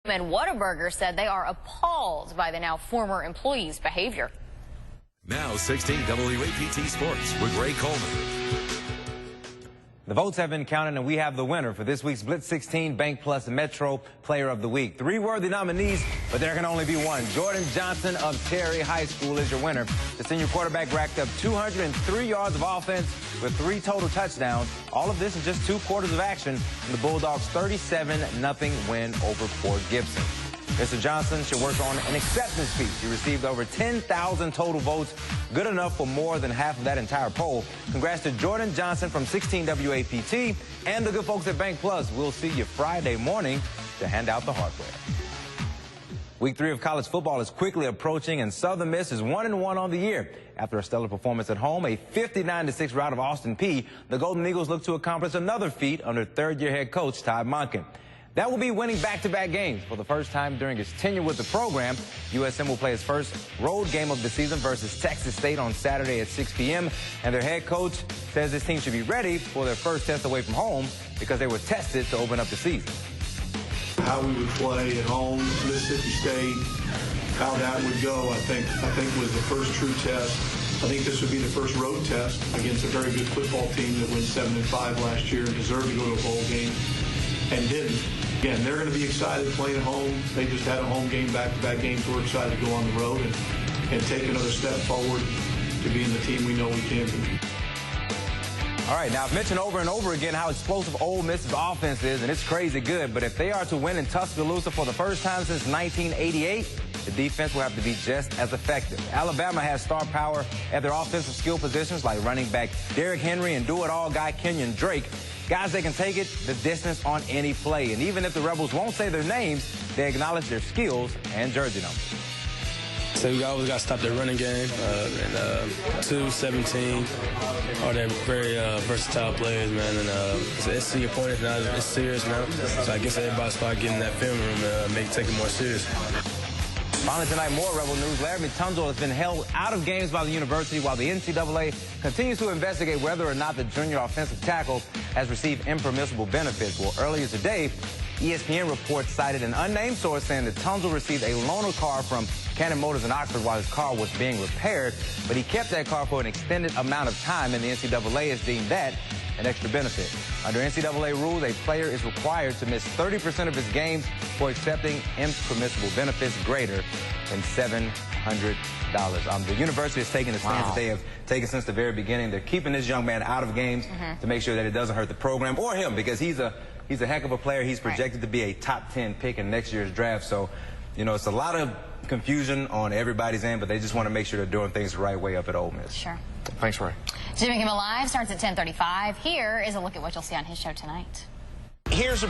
And Whataburger said they are appalled by the now former employee's behavior. Now 16 WAPT Sports with Ray Coleman. The votes have been counted, and we have the winner for this week's Blitz 16 Bank Plus Metro Player of the Week. 3 worthy nominees, but there can only be one. Jordan Johnson of Terry High School is your winner. The senior quarterback racked up 203 yards of offense with 3 total touchdowns. All of this in just 2 quarters of action in the Bulldogs' 37-0 win over Fort Gibson. Mr. Johnson should work on an acceptance speech. He received over 10,000 total votes, good enough for more than half of that entire poll. Congrats to Jordan Johnson from 16 WAPT and the good folks at Bank Plus. We'll see you Friday morning to hand out the hardware. Week 3 of college football is quickly approaching, and Southern Miss is 1-1 on the year. After a stellar performance at home, a 59-6 rout of Austin Peay, the Golden Eagles look to accomplish another feat under third-year head coach Todd Monken. That will be winning back-to-back games for the first time during his tenure with the program. USM will play its first road game of the season versus Texas State on Saturday at 6 p.m. And their head coach says this team should be ready for their first test away from home because they were tested to open up the season. How we would play at home, Mississippi State, how that would go, I think was the first true test. I think this would be the first road test against a very good football team that went 7-5 last year and deserved to go to a bowl game and didn't. Again, they're going to be excited playing at home. They just had a home game, back-to-back games. We're excited to go on the road and take another step forward to being the team we know we can be. All right, now I've mentioned over and over again how explosive Ole Miss's offense is, and it's crazy good. But if they are to win in Tuscaloosa for the first time since 1988, the defense will have to be just as effective. Alabama has star power at their offensive skill positions like running back Derrick Henry and do-it-all guy Kenyon Drake. Guys that can take it the distance on any play. And even if the Rebels won't say their names, they acknowledge their skills and jersey numbers. So we always got to stop their running game. 2-17, all they're very versatile players, man. And it's to your point, it's serious now. So I guess everybody start getting that film room and take it more serious. Finally tonight, more Rebel news. Larry Tunzel has been held out of games by the university while the NCAA continues to investigate whether or not the junior offensive tackle has received impermissible benefits. Well, earlier today, ESPN reports cited an unnamed source saying that Tunzel received a loaner car from Cannon Motors in Oxford while his car was being repaired, but he kept that car for an extended amount of time, and the NCAA has deemed that an extra benefit. Under NCAA rules, a player is required to miss 30% of his games for accepting impermissible benefits greater than $700. The university has taken the stance that they have taken since the very beginning. They're keeping this young man out of games to make sure that it doesn't hurt the program or him, because he's a heck of a player. He's projected to be a top 10 pick in next year's draft. So, you know, it's a lot of confusion on everybody's end, but they just want to make sure they're doing things the right way up at Ole Miss. Sure. Thanks, Ray. Jimmy Kimmel Live starts at 10:35. Here is a look at what you'll see on his show tonight. Here's a